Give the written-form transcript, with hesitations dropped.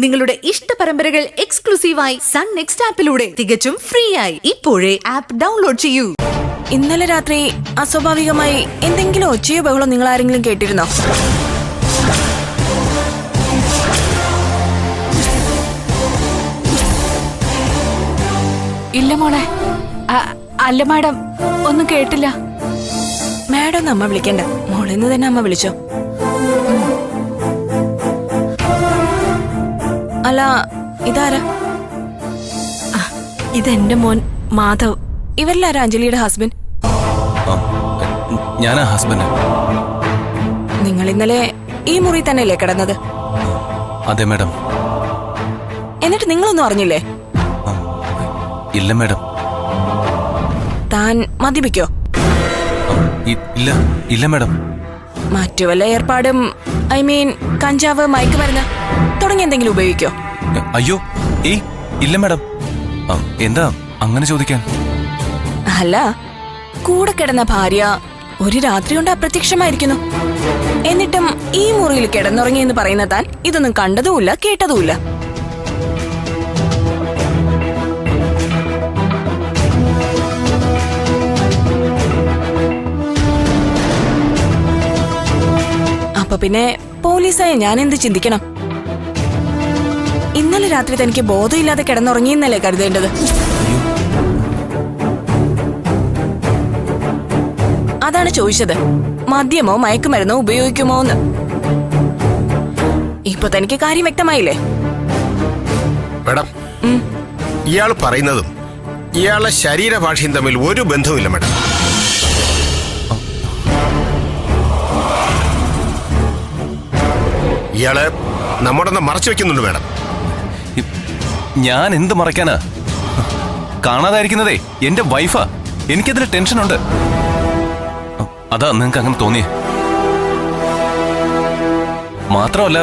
നിങ്ങളുടെ ഇഷ്ട പരമ്പരകൾ എക്സ്ക്ലൂസീവായി സൺ നെക്സ്റ്റ് ആപ്പിലൂടെ തികച്ചും ഫ്രീ ആയി ഇപ്പോഴേ ആപ്പ് ഡൗൺലോഡ് ചെയ്യൂ. ഇന്നലെ രാത്രി അസ്വാഭാവികമായി എന്തെങ്കിലും ഒച്ചയോ ബഹളോ നിങ്ങൾ ആരെങ്കിലും കേട്ടിരുന്നോ? ഇല്ല മോളെ. അല്ല മാഡം, ഒന്നും കേട്ടില്ല. മാഡം അമ്മ വിളിക്കണ്ട, മോളെന്ന് തന്നെ അമ്മ വിളിച്ചോ. അല്ല, ഇതാരാ? ഇതെന്റെ മോൻ മാധവ്. ഇവരിലാരാ അഞ്ജലിയുടെ ഹസ്ബൻഡ്? ഞാനാ ഹസ്ബൻഡ്. നിങ്ങൾ ഇന്നലെ ഈ മുറി തന്നെയല്ലേ കിടന്നത്? അതെ മാഡം. എന്നിട്ട് നിങ്ങളൊന്നും അറിഞ്ഞില്ലേ? ഇല്ല മാഡം. താൻ മദ്യപിക്കോ? ഇല്ല ഇല്ല മാഡം. മറ്റു വല്ല ഏർപ്പാടും, ഐ മീൻ കഞ്ചാവ്, മയക്കുമരുന്ന് തുടങ്ങി എന്തെങ്കിലും ഉപയോഗിക്കോ? അയ്യോ, ഏയ് ഇല്ല മാഡം. എന്താ അങ്ങനെ ചോദിക്കാൻ? അല്ല, കൂടെ കിടന്ന ഭാര്യ ഒരു രാത്രി കൊണ്ട് അപ്രത്യക്ഷമായിരിക്കുന്നു. എന്നിട്ടും ഈ മുറിയിൽ കിടന്നുറങ്ങി എന്ന് പറയുന്ന താൻ ഇതൊന്നും കണ്ടതുമില്ല, കേട്ടതുമില്ല. അപ്പൊ പിന്നെ പോലീസായ ഞാൻ എന്ത് ചിന്തിക്കണം? ഇന്നലെ രാത്രി തനിക്ക് ബോധമില്ലാതെ കിടന്നുറങ്ങിയെന്നല്ലേ കരുതേണ്ടത്? അതാണ് ചോദിച്ചത്, മദ്യമോ മയക്കുമരുന്നോ ഉപയോഗിക്കുമോ എന്ന്. ഇപ്പൊ തനിക്ക് കാര്യം വ്യക്തമായില്ലേ? മാഡം, ഇയാൾ പറയുന്നതും ഇയാളുടെ ശരീരഭാഷയും തമ്മിൽ ഒരു ബന്ധവുമില്ല മാഡം. ഇയാള് നമ്മോടൊന്ന് മറച്ചു വെക്കുന്നുണ്ട് മാഡം. ഞാൻ എന്ത് മറയ്ക്കാനാ? കാണാതായിരിക്കുന്നതേ എന്റെ വൈഫാ. എനിക്കതിന് ടെൻഷനുണ്ട്. അതാ നിങ്ങൾക്ക് അങ്ങനെ തോന്നിയേ. മാത്രമല്ല